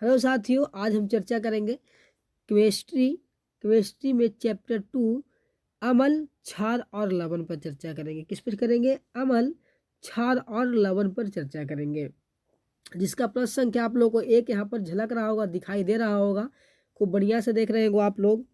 Hello साथियों, आज हम चर्चा करेंगे केमिस्ट्री में चैप्टर 2 अम्ल, क्षार और लवण पर चर्चा करेंगे। किस पर करेंगे? अम्ल, क्षार और लवण पर चर्चा करेंगे। जिसका प्रश्न संख्या आप लोगों को एक यहाँ पर झलक रहा होगा, दिखाई दे रहा होगा। खूब बढ़िया से देख रहे हो आप लोग।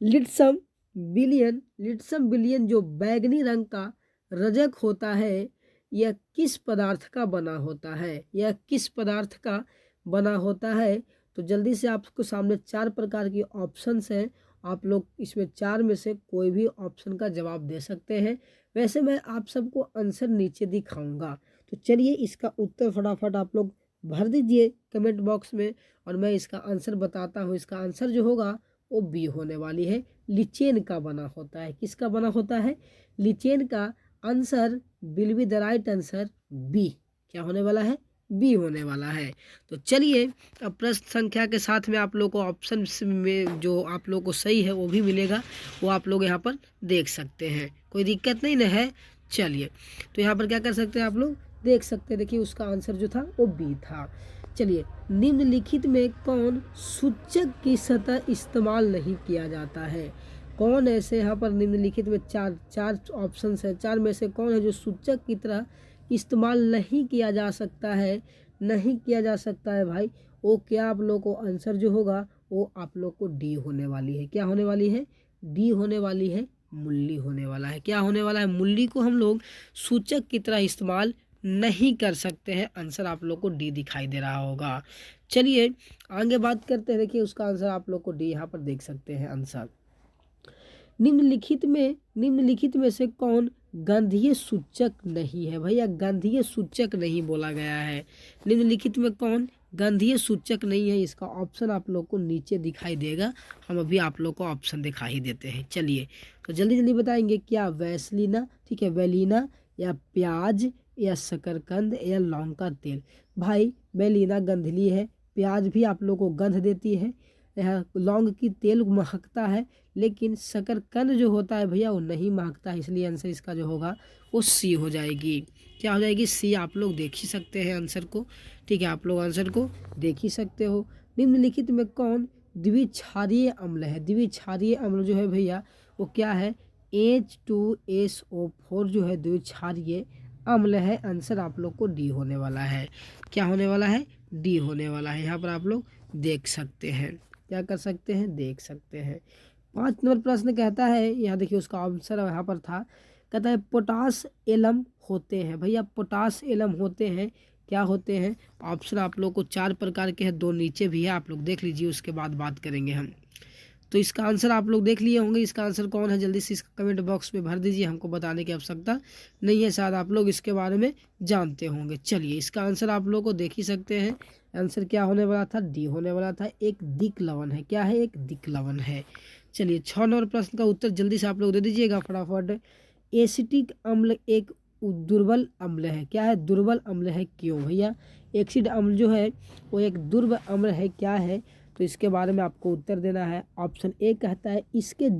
लिट्सम बिलियन जो बैगनी रंग का रजक होता है, यह किस पदार्थ का बना होता है? यह किस पदार्थ का बना होता है? तो जल्दी से आपको सामने 4 प्रकार की ऑप्शंस हैं। आप लोग इसमें 4 में से कोई भी ऑप्शन का जवाब दे सकते हैं। वैसे मैं आप सबको आंसर नीचे दिखाऊंगा, तो चलिए इसका उत्तर फटाफट आप लोग भर दीजिए कमेंट बॉक्स में और मैं इसका आंसर बताता हूँ। इसका आंसर जो होगा वो बी होने वाली है। लिचेन का बना होता है। किसका बना होता है? लिचेन का। Answer will be the right answer B. क्या होने वाला है? बी होने वाला है। तो चलिए अब प्रश्न संख्या के साथ में आप लोग को ऑप्शन में जो आप लोग को सही है वो भी मिलेगा, वो आप लोग यहाँ पर देख सकते हैं। कोई दिक्कत नहीं ना है? चलिए तो यहाँ पर क्या कर सकते हैं आप लोग देख सकते हैं। देखिए उसका आंसर जो था वो बी था। चलिए, निम्नलिखित में कौन सूचक की सतह इस्तेमाल नहीं किया जाता है? कौन ऐसे यहाँ पर निम्नलिखित में चार ऑप्शंस है, 4 में से कौन है जो सूचक की तरह इस्तेमाल नहीं किया जा सकता है? नहीं किया जा सकता है भाई। वो क्या आप लोग को आंसर जो होगा वो आप लोग को डी होने वाली है। क्या होने वाली है? डी होने वाली है। मूली होने वाला है। क्या होने वाला है? मूली को हम लोग सूचक की तरह इस्तेमाल नहीं कर सकते हैं। आंसर आप लोग को डी दिखाई दे रहा होगा। चलिए आगे बात करते हैं। देखिए उसका आंसर आप लोग को डी यहाँ पर देख सकते हैं आंसर। निम्नलिखित में से कौन गंधीय सूचक नहीं है? भैया गंधीय सूचक नहीं बोला गया है। निम्नलिखित में कौन गंधीय सूचक नहीं है? इसका ऑप्शन आप लोग को नीचे दिखाई देगा। हम अभी आप लोग को ऑप्शन दिखा ही देते हैं। चलिए तो जल्दी जल्दी बताएंगे। क्या वैसलीना, ठीक है, वेलिना, या प्याज, या शकरकंद, या लौंग का तेल? भाई वेलिना गंधली है, प्याज भी आप लोग को गंध देती है, यह लौंग की तेल महकता है, लेकिन शकरकंद जो होता है भैया वो नहीं महकता है। इसलिए आंसर इसका जो होगा वो सी हो जाएगी। क्या हो जाएगी? सी। आप लोग देख ही सकते हैं आंसर को, ठीक है, आप लोग आंसर को देख ही सकते हो। निम्नलिखित में कौन द्विक्षारीय अम्ल है? द्विक्षारीय अम्ल जो है भैया वो क्या है? H2SO4 जो है द्विक्षारीय अम्ल है। आंसर आप लोग को डी होने वाला है। क्या होने वाला है? डी होने वाला है। यहाँ पर आप लोग देख सकते हैं। क्या कर सकते हैं? देख सकते हैं। 5 नंबर प्रश्न कहता है, यहाँ देखिए उसका आंसर यहाँ पर था, कहता है पोटास एलम होते हैं। भैया पोटास एलम होते हैं। क्या होते हैं? ऑप्शन आप लोग को 4 प्रकार के हैं, 2 नीचे भी है, आप लोग देख लीजिए, उसके बाद बात करेंगे हम। तो इसका आंसर आप लोग देख लिए होंगे। इसका आंसर कौन है? जल्दी से इसका कमेंट बॉक्स में भर दीजिए। हमको बताने की आवश्यकता नहीं है, शायद आप लोग इसके बारे में जानते होंगे। चलिए इसका आंसर आप लोग को देख ही सकते हैं। आंसर क्या होने वाला था? डी होने वाला था। एक दिक लवण है। क्या है? एक दिक लवण है। चलिए 6 नंबर प्रश्न का उत्तर जल्दी से आप लोग दे दीजिएगा फटाफट। एसिटिक अम्ल एक दुर्बल अम्ल है। क्या है? दुर्बल अम्ल है। क्यों भैया? एसिड अम्ल जो है वो एक दुर्बल अम्ल है। क्या है? तो इसके बारे में आपको उत्तर देना है। ऑप्शन ए कहता है इसके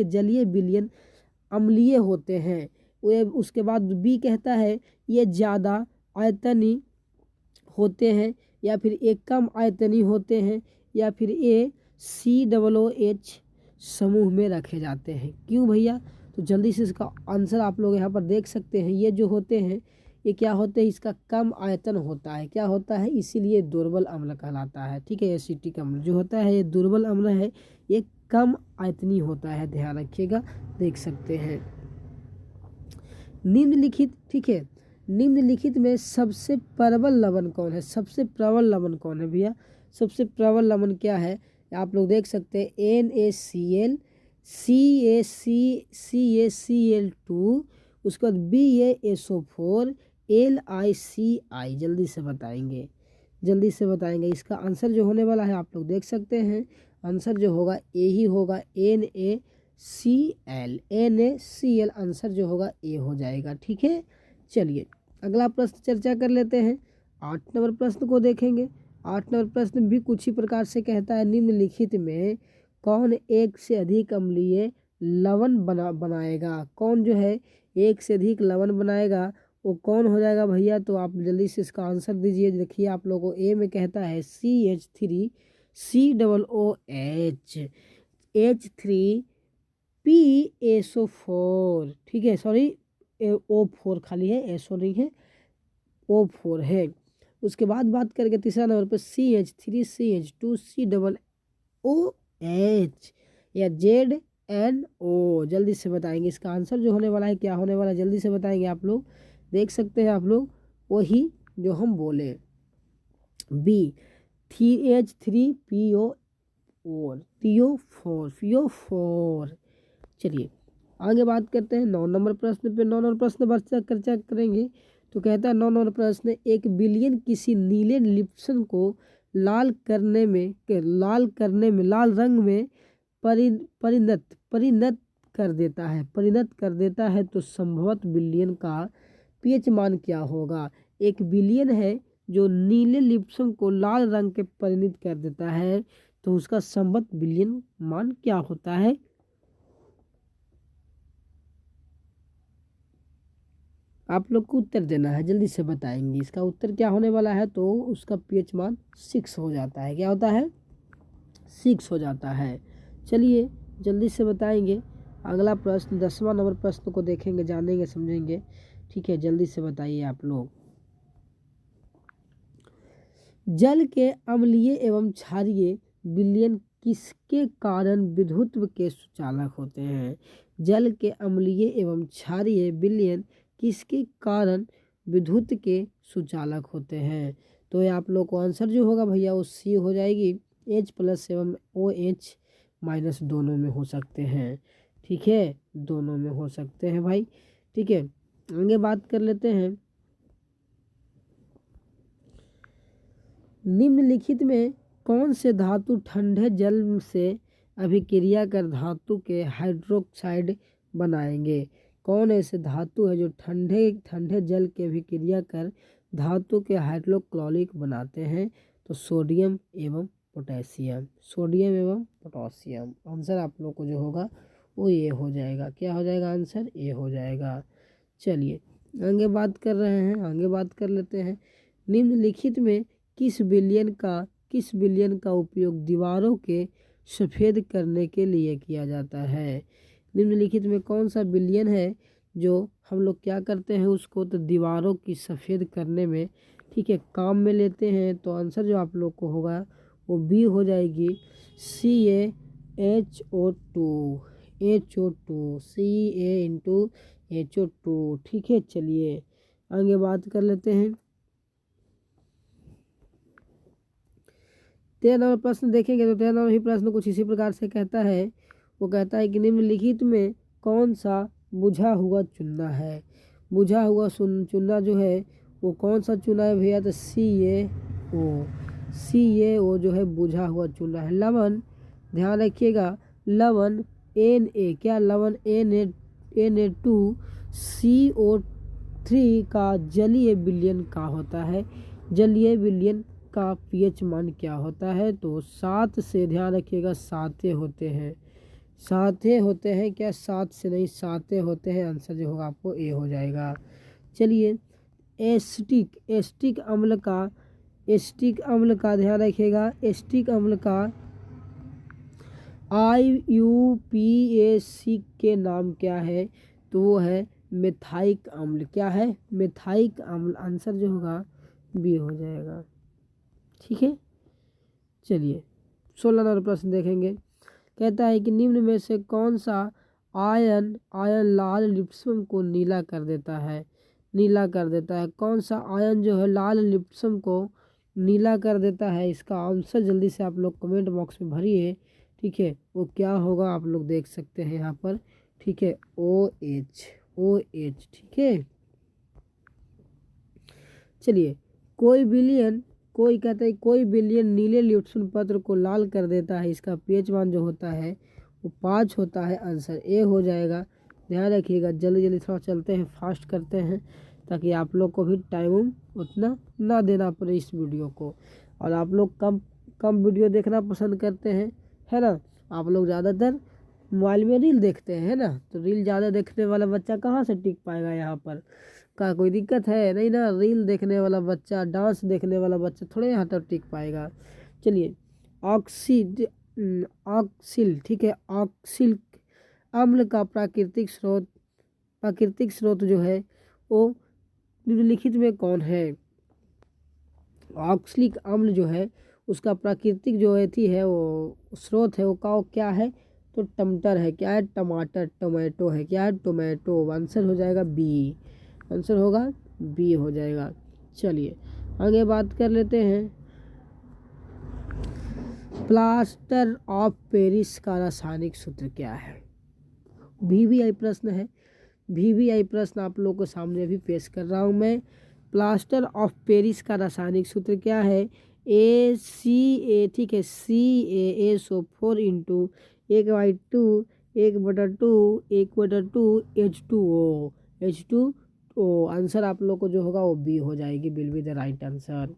जलीय विलयन अम्लीय होते हैं। वे उसके बाद बी कहता है ये ज़्यादा आयतनी होते हैं, या फिर ए कम आयतनी होते हैं, या फिर ए COOH समूह में रखे जाते हैं। क्यों भैया? तो जल्दी से इसका आंसर आप लोग यहाँ पर देख सकते हैं। ये जो होते हैं ये क्या होते हैं? इसका कम आयतन होता है। क्या होता है? इसीलिए दुर्बल अम्ल कहलाता है। ठीक है, एसिटिक अम्ल जो होता है ये दुर्बल अम्ल है, ये कम आयतनी होता है। ध्यान रखिएगा, देख सकते हैं। निम्नलिखित, ठीक है, निम्नलिखित में सबसे प्रबल लवण कौन है? सबसे प्रबल लवण कौन है भैया? सबसे प्रबल लवण क्या है? आप लोग देख सकते हैं NaCl, CaCl2, उसके बाद BaSO4, LiCi। जल्दी से बताएंगे, जल्दी से बताएंगे। इसका आंसर जो होने वाला है आप लोग देख सकते हैं। आंसर जो होगा ए ही होगा। NaCl आंसर जो होगा ए हो जाएगा। ठीक है, चलिए अगला प्रश्न चर्चा कर लेते हैं। 8 नंबर प्रश्न को देखेंगे। 8 नंबर प्रश्न भी कुछ ही प्रकार से कहता है, निम्नलिखित में कौन एक से अधिक अम्लीय लवण बनाएगा? कौन जो है एक से अधिक लवण बनाएगा? वो कौन हो जाएगा भैया? तो आप जल्दी से इसका आंसर दीजिए। देखिए आप लोगों को ए में कहता है CH3 COOH H3PSO4, ठीक है, सॉरी O4 खाली है, एसओ नहीं है, O4 है। उसके बाद बात करके तीसरा नंबर पर CH3CH2COOH या ZNO। जल्दी से बताएंगे इसका आंसर जो होने वाला है, क्या होने वाला है, जल्दी से बताएंगे आप लोग। देख सकते हैं आप लोग वही जो हम बोले, बी PO4। चलिए आगे बात करते हैं 9 नंबर प्रश्न पे। 9 नंबर प्रश्न पर चर्चा करेंगे। तो कहता है 9 नंबर प्रश्न, 1 बिलियन किसी नीले लिप्सन को लाल रंग में परिणत कर देता है तो संभवत बिलियन का पीएच मान क्या होगा? 1 बिलियन है जो नीले लिप्सन को लाल रंग के परिणत कर देता है तो उसका संभवत बिलियन मान क्या होता है? आप लोग को उत्तर देना है, जल्दी से बताएंगे इसका उत्तर क्या होने वाला है। तो उसका पीएच मान 6 हो जाता है। क्या होता है? 6 हो जाता है। चलिए जल्दी से बताएंगे। अगला प्रश्न 10वां नंबर प्रश्न को देखेंगे, जानेंगे, समझेंगे। ठीक है, जल्दी से बताइए आप लोग। जल के अम्लीय एवं क्षारीय विलयन किसके कारण विद्युत्व के सुचालक होते हैं? जल के अम्लीय एवं क्षारीय विलयन किसके कारण विद्युत के सुचालक होते हैं? तो ये आप लोग को आंसर जो होगा भैया वो सी हो जाएगी। H+ एवं OH- दोनों में हो सकते हैं। ठीक है, दोनों में हो सकते हैं भाई। ठीक है, आगे बात कर लेते हैं। निम्नलिखित में कौन से धातु ठंडे जल से अभिक्रिया कर धातु के हाइड्रोक्साइड बनाएंगे? कौन ऐसे धातु है जो ठंडे जल के अभिक्रिया कर धातु के हाइड्रोक्लोरिक बनाते हैं? तो सोडियम एवं पोटेशियम। सोडियम एवं पोटेशियम आंसर आप लोग को जो होगा वो ये हो जाएगा। क्या हो जाएगा आंसर? ये हो जाएगा। चलिए आगे बात कर रहे हैं, आगे बात कर लेते हैं। निम्नलिखित में किस विलयन का उपयोग दीवारों के सफ़ेद करने के लिए किया जाता है? निम्नलिखित में कौन सा विलयन है जो हम लोग क्या करते हैं उसको? तो दीवारों की सफ़ेद करने में, ठीक है, काम में लेते हैं। तो आंसर जो आप लोग को होगा वो बी हो जाएगी, CaHO2 CA*HO2। ठीक है, चलिए आगे बात कर लेते हैं। 13 नंबर प्रश्न देखेंगे। तो 13 नंबर ही प्रश्न कुछ इसी प्रकार से कहता है। वो कहता है कि निम्नलिखित में कौन सा बुझा हुआ चूना है? बुझा हुआ चूना जो है वो कौन सा चूना है भैया? तो CaO जो है बुझा हुआ चूना है। लवण, ध्यान रखिएगा, लवण Na, क्या लवण Na2CO3 का जलीय विलयन का होता है? जलीय विलयन का पीएच मान क्या होता है? तो 7 से, ध्यान रखिएगा, 7 होते हैं। 7 होते हैं क्या? 7 से नहीं, 7 होते हैं। आंसर जो होगा आपको ए हो जाएगा। चलिए एस्टिक अम्ल का ध्यान रखिएगा। एस्टिक अम्ल का IUPAC के नाम क्या है? तो वो है मिथाइक अम्ल। क्या है? मिथाइक अम्ल। आंसर जो होगा बी हो जाएगा। ठीक है, चलिए 16 नंबर प्रश्न देखेंगे। कहता है कि निम्न में से कौन सा आयन लाल लिप्सम को नीला कर देता है? कौन सा आयन जो है लाल लिप्सम को नीला कर देता है? इसका आंसर जल्दी से आप लोग कमेंट बॉक्स में भरिए। ठीक है, वो क्या होगा आप लोग देख सकते हैं यहाँ पर। ठीक है, OH। ठीक है, चलिए कोई कहता है कोई बिलियन नीले लिप्सन पत्र को लाल कर देता है, इसका पीएच मान जो होता है वो 5 होता है। आंसर ए हो जाएगा। ध्यान रखिएगा, जल्दी थोड़ा चलते हैं, फास्ट करते हैं ताकि आप लोग को भी टाइम उतना ना देना पड़े इस वीडियो को। और आप लोग कम वीडियो देखना पसंद करते हैं, है ना? आप लोग ज़्यादातर मोबाइल में रील देखते हैं, है ना? तो रील ज़्यादा देखने वाला बच्चा कहाँ से टिक पाएगा यहाँ पर? का कोई दिक्कत है नहीं ना। रील देखने वाला बच्चा, डांस देखने वाला बच्चा थोड़े यहाँ तक टिक पाएगा। चलिए ऑक्सीड ऑक्सिल, ठीक है, ऑक्सिल अम्ल का प्राकृतिक स्रोत जो है वो निम्नलिखित में कौन है। ऑक्सलिक अम्ल जो है उसका प्राकृतिक जो थी है वो स्रोत है वो क्या है, तो टमाटर है। क्या है, टमाटर, टोमेटो है। क्या है, टोमेटो। आंसर हो जाएगा बी, आंसर होगा बी हो जाएगा। चलिए आगे बात कर लेते हैं। प्लास्टर ऑफ पेरिस का रासायनिक सूत्र क्या है। वीवीआई प्रश्न है, वीवीआई प्रश्न आप लोगों को सामने भी पेश कर रहा हूँ मैं। प्लास्टर ऑफ पेरिस का रासायनिक सूत्र क्या है, ACA, ठीक है, CaSO4 इंटू 1/2 1/2 1/2 H2O। आंसर आप लोग को जो होगा वो बी हो जाएगी, will be the right answer.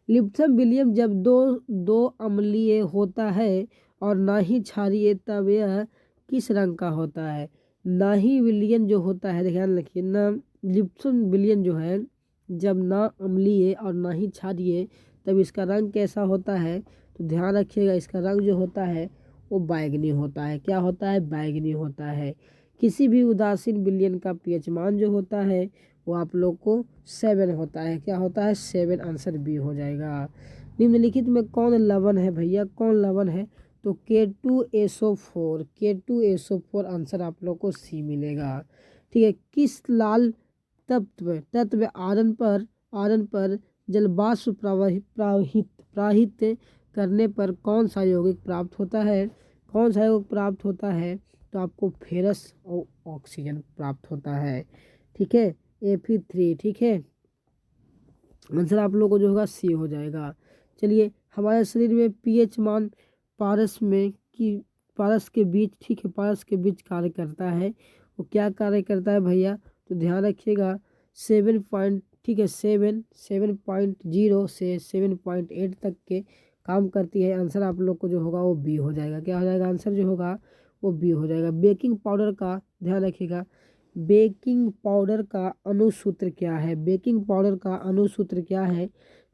लिप्सम विलियम जब दो अम्लीय होता है और ना ही क्षारीय तब यह किस रंग का होता है। ना ही विलियन जो होता है, ध्यान रखिए ना, लिप्सम विलियन जो है जब ना अम्लीय और ना ही क्षारीय तब इसका रंग कैसा होता है, तो ध्यान रखिएगा इसका रंग जो होता है वो बैंगनी होता है। क्या होता है, बैंगनी होता है। किसी भी उदासीन विलियन का पीएच मान जो होता है वो आप लोग को 7 होता है। क्या होता है, 7। आंसर बी हो जाएगा। निम्नलिखित में कौन लवण है भैया, कौन लवण है, तो K2SO4 आंसर आप लोग को सी मिलेगा। ठीक है, किस लाल तत्व आयरन पर जलवाष्प प्रवाहित करने पर कौन सा यौगिक प्राप्त होता है, कौन सा यौगिक प्राप्त होता है, तो आपको फेरस और ऑक्सीजन प्राप्त होता है। ठीक है, Fe3, ठीक है, आंसर आप लोगों को जो होगा सी हो जाएगा। चलिए हमारे शरीर में पीएच मान पारस के बीच, ठीक है, पारस के बीच कार्य करता है। वो क्या कार्य करता है भैया, तो ध्यान रखिएगा 7 ठीक है 7.0 से 7.8 तक के काम करती है। आंसर आप लोग को जो होगा वो बी हो जाएगा। क्या हो जाएगा, आंसर जो होगा वो बी हो जाएगा। बेकिंग पाउडर का ध्यान रखिएगा, बेकिंग पाउडर का अणुसूत्र क्या है, बेकिंग पाउडर का अणुसूत्र क्या है,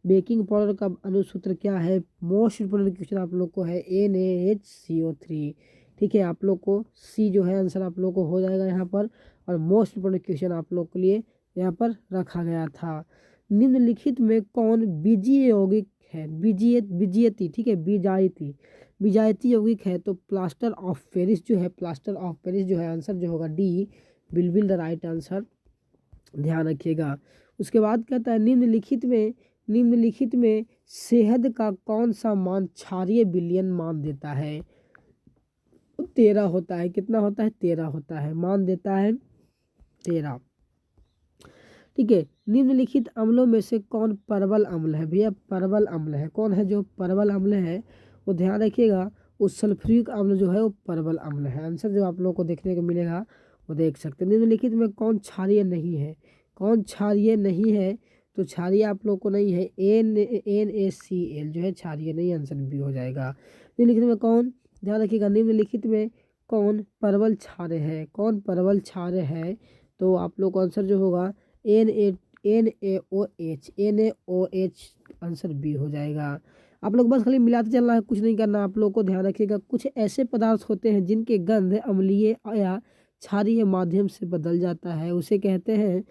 बेकिंग पाउडर का अणुसूत्र क्या है। मोस्ट इंपोर्टेंट क्वेश्चन आप लोग को है NaHCO3। ठीक है, आप लोग को सी जो है आंसर आप लोग को हो जाएगा यहाँ पर। और मोस्ट इंपोर्टेंट क्वेश्चन आप लोग के लिए यहाँ पर रखा गया था। निम्नलिखित में कौन बीजीय यौगिक है, बीजीयती, ठीक है, बीजायती यौगिक है, तो प्लास्टर ऑफ पेरिस जो है, प्लास्टर ऑफ पेरिस जो है, आंसर जो होगा D will the right answer, ध्यान रखिएगा। उसके बाद कहता है निम्नलिखित में शहद का कौन सा मान क्षारीय विलयन मान देता है, 13 होता है। कितना होता है, 13 होता है, मान देता है 13। ठीक है, निम्नलिखित अम्लों में से कौन परवल अम्ल है भैया, परवल अम्ल है। कौन है जो परवल अम्ल है, वो ध्यान रखिएगा, उस सल्फ्यूरिक अम्ल जो है वो परवल अम्ल है। आंसर जो आप लोग को देखने को मिलेगा वो देख सकते हैं। निम्नलिखित में कौन क्षारीय नहीं है, कौन क्षारीय नहीं है, तो क्षारीय आप लोग को नहीं है, NaCl जो है क्षारीय नहीं। आंसर बी हो जाएगा। निम्नलिखित में कौन, ध्यान रखिएगा, निम्नलिखित में कौन परवल क्षार्य है, कौन परवल क्षार्य है, तो आप लोग का आंसर जो होगा NaOH, आंसर बी हो जाएगा। आप लोग बस खाली मिलाते चलना है, कुछ नहीं करना। आप लोग को ध्यान रखिएगा, कुछ ऐसे पदार्थ होते हैं जिनके गंध अम्लीय या क्षारीय माध्यम से बदल जाता है, उसे कहते हैं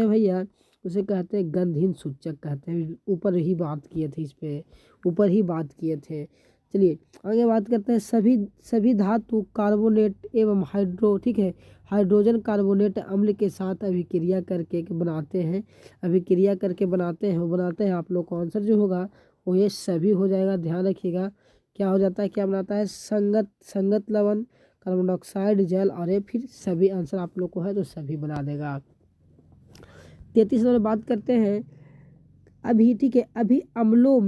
भैया, उसे कहते हैं गंधहीन सूचक कहते हैं। ऊपर ही बात किए थे, इस पे ऊपर ही बात किए थे। चलिए आगे बात करते हैं। सभी धातु कार्बोनेट एवं ठीक है, हाइड्रोजन कार्बोनेट अम्ल के साथ अभिक्रिया करके बनाते हैं, वो बनाते हैं। आप लोग को आंसर जो होगा वो ये सभी हो जाएगा। ध्यान रखिएगा क्या हो जाता है, क्या बनाता है, संगत लवण, कार्बन डाइऑक्साइड, जल, और ये फिर सभी। आंसर आप लोग को है तो सभी बना देगा। 33 नंबर बात करते हैं अभी, ठीक है, अभी अम्लों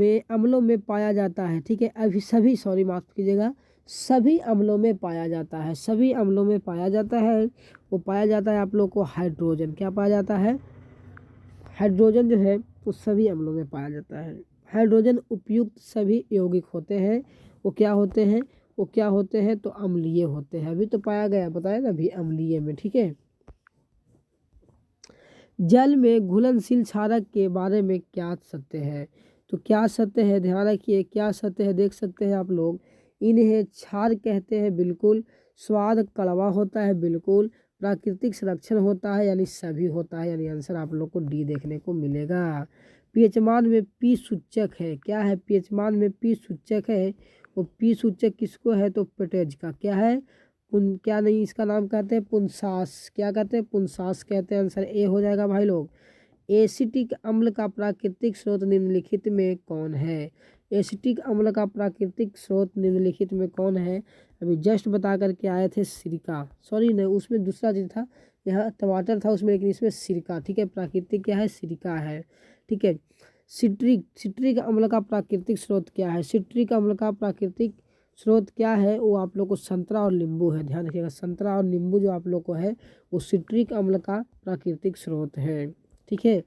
में पाया जाता है, ठीक है, अभी सभी, सॉरी माफ कीजिएगा, सभी अम्लों में पाया जाता है, सभी अम्लों में पाया जाता है। वो पाया जाता है आप लोग को हाइड्रोजन। क्या पाया जाता है, हाइड्रोजन जो है वो सभी अम्लों में पाया जाता है। हाइड्रोजन उपयुक्त सभी यौगिक होते हैं, वो क्या होते हैं, तो अम्लीय होते हैं। अभी तो पाया गया, बताया ना अभी अम्लीय में। ठीक है, जल में घुलनशील क्षारक के बारे में क्या सत्य है? तो क्या सत्य है, ध्यान रखिए, क्या सत्य है, देख सकते हैं आप लोग। इन्हें क्षार कहते हैं, बिल्कुल। स्वाद कड़वा होता है, बिल्कुल। प्राकृतिक संरक्षण होता है, यानी सभी होता है, यानी आंसर आप लोग को डी देखने को मिलेगा। पीएच मान में पी सूचक है, क्या है, पीएच मान में पी सूचक है। वो पी सूचक किसको है, तो पेटेज का क्या है, क्या नहीं, इसका नाम कहते हैं पुंसास, क्या कहते हैं, पुंसास कहते हैं। आंसर ए हो जाएगा भाई लोग। एसिटिक अम्ल का प्राकृतिक स्रोत निम्नलिखित में कौन है? एसिटिक अम्ल का प्राकृतिक स्रोत निम्नलिखित में कौन है? अभी जस्ट बता करके आए थे सिरका, सॉरी नहीं, उसमें दूसरा चीज़ था, यहाँ टमाटर था उसमें, लेकिन इसमें सिरका, ठीक है। प्राकृतिक क्या है, सिरका है, ठीक है। सिट्रिक अम्ल का प्राकृतिक स्रोत क्या है? सिट्रिक अम्ल का प्राकृतिक स्रोत क्या है? वो आप लोग को संतरा और नींबू है, ध्यान रखिएगा। संतरा और नींबू जो आप लोग को है वो सिट्रिक अम्ल का प्राकृतिक स्रोत है, ठीक है।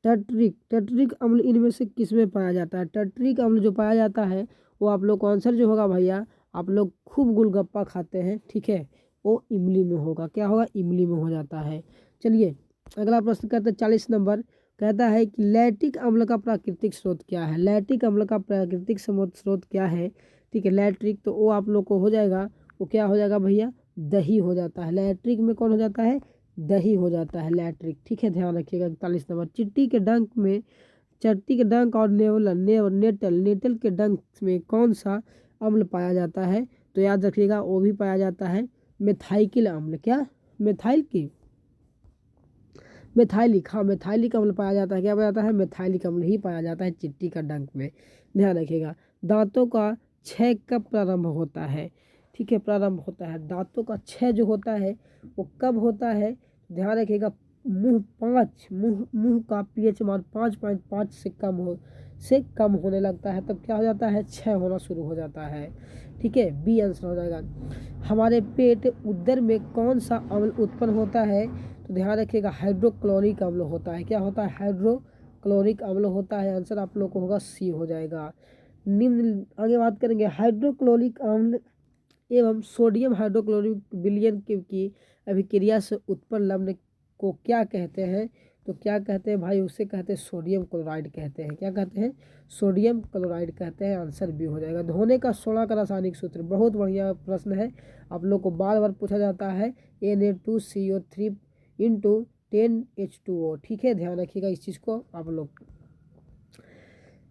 टर्टरिक अम्ल इनमें से किस में पाया जाता है? टर्टरिक अम्ल जो पाया जाता है वो आप लोग को आंसर जो होगा भैया, आप लोग खूब गोलगप्पा खाते हैं, ठीक है, वो इमली में होगा, क्या होगा, इमली में हो जाता है। चलिए अगला प्रश्न करते हैं 40 नंबर। कहता है कि लैक्टिक अम्ल का प्राकृतिक स्रोत क्या है? लैक्टिक अम्ल का प्राकृतिक स्रोत क्या है? ठीक है, लैक्टिक, तो वो आप लोग को हो जाएगा, वो क्या हो जाएगा भैया, दही हो जाता है। लैक्टिक में कौन हो जाता है, दही हो जाता है, लैक्टिक, ठीक है, ध्यान रखिएगा। 41 नंबर। चट्टी के डंक और नेटल के डंक में कौन सा अम्ल पाया जाता है? तो याद रखिएगा वो भी पाया जाता है मेथाइल अम्ल, क्या, मेथाइलिक, हाँ, मेथाइलिक अम्ल पाया जाता है, क्या पाया जाता है, मेथाइलिक अम्ल ही पाया जाता है चिट्टी का डंक में, ध्यान रखिएगा। दांतों का क्षय कब प्रारंभ होता है? ठीक है, प्रारंभ होता है, दांतों का क्षय जो होता है वो कब होता है? ध्यान रखिएगा। मुंह का पीएच मान 5.5 से कम होने लगता है, तब क्या हो जाता है, क्षय होना शुरू हो जाता है, ठीक है, बी आंसर हो जाएगा। हमारे पेट उदर में कौन सा अम्ल उत्पन्न होता है? तो ध्यान रखिएगा, हाइड्रोक्लोरिक अम्ल होता है, क्या होता है, हाइड्रोक्लोरिक अम्ल होता है। आंसर आप लोग को होगा सी हो जाएगा। निम्न आगे बात करेंगे, हाइड्रोक्लोरिक अम्ल एवं सोडियम हाइड्रोक्लोरिक विलयन की अभिक्रिया से उत्पन्न लवण को क्या कहते हैं? तो क्या कहते हैं भाई, उसे कहते हैं सोडियम क्लोराइड कहते हैं, क्या कहते हैं, सोडियम क्लोराइड कहते हैं। आंसर भी हो जाएगा। धोने का सोडा का रासायनिक सूत्र, बहुत बढ़िया प्रश्न है, आप लोग को बार बार पूछा जाता है, Na2CO3 इंटू 10H2O, ठीक है, ध्यान रखिएगा इस चीज़ को आप लोग।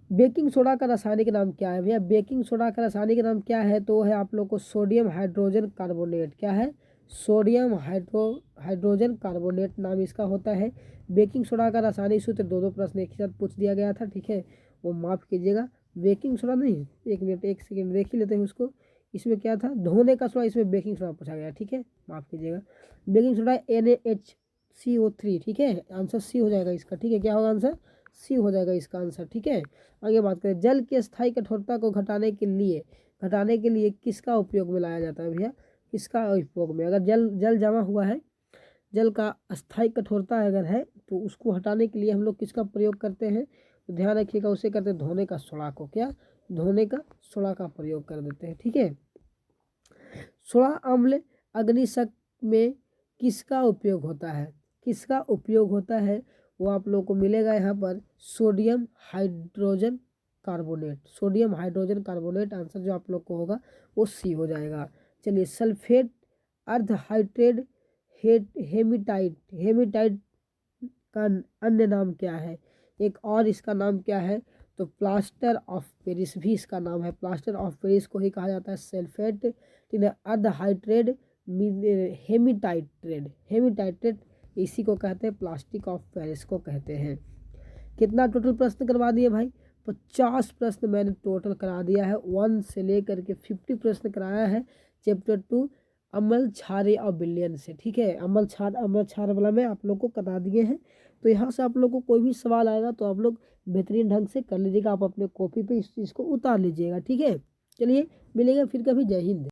बेकिंग सोडा का रासायनिक नाम क्या है भैया? बेकिंग सोडा का रासायनिक नाम क्या है? तो है आप लोग को सोडियम हाइड्रोजन कार्बोनेट, क्या है, सोडियम हाइड्रोजन कार्बोनेट नाम इसका होता है। बेकिंग सोडा का रासायनिक सूत्र, दो प्रश्न एक ही साथ पूछ दिया गया था, ठीक है, वो माफ़ कीजिएगा। बेकिंग सोडा नहीं, एक मिनट, एक सेकेंड देख ही लेते हैं उसको। इसमें क्या था, धोने का सोडा, इसमें बेकिंग सोडा पूछा गया, ठीक है, माफ़ कीजिएगा। बेकिंग सोडा NaHCO3, ठीक है, आंसर सी हो जाएगा इसका, ठीक है, क्या होगा आंसर, सी हो जाएगा इसका आंसर, ठीक है। आगे बात करें, जल की स्थायी कठोरता को घटाने के लिए किसका उपयोग में लाया जाता है भैया? किसका उपयोग में, अगर जल जमा हुआ है, जल का स्थायी कठोरता अगर है तो उसको हटाने के लिए हम लोग किसका प्रयोग करते हैं? तो ध्यान रखिएगा, उसे करते हैं धोने का सोडा को, क्या, धोने का सोडा का प्रयोग कर देते हैं, ठीक है। सोडा अम्ल अग्निशक में किसका उपयोग होता है? किसका उपयोग होता है? वो आप लोग को मिलेगा यहाँ पर sodium hydrogen carbonate, sodium hydrogen carbonate. Answer जो आप लोग को होगा वो सी हो जाएगा। चलिए, सल्फेट अर्धहाइड्रेट हेमीटाइट का अन्य नाम क्या है? एक और इसका नाम क्या है? तो प्लास्टर ऑफ पेरिस भी इसका नाम है। प्लास्टर ऑफ पेरिस को ही कहा जाता है सल्फेट, ठीक है, अर्धहाइड्रेट हेमीटाइट्रेट, इसी को कहते हैं प्लास्टिक ऑफ पेरिस को कहते हैं। कितना टोटल प्रश्न करवा दिए भाई? 50 प्रश्न मैंने टोटल करा दिया है, 1 से लेकर के 50 प्रश्न कराया है चैप्टर 2 अमल क्षार और विलयन से, ठीक है। अमल क्षार वाला में आप लोग को करा दिए हैं। तो यहाँ से आप लोग को कोई भी सवाल आएगा तो आप लोग बेहतरीन ढंग से कर लीजिएगा, आप अपने कॉपी पे इस चीज़ को उतार लीजिएगा, ठीक है। चलिए मिलेंगे फिर कभी, जय हिंद।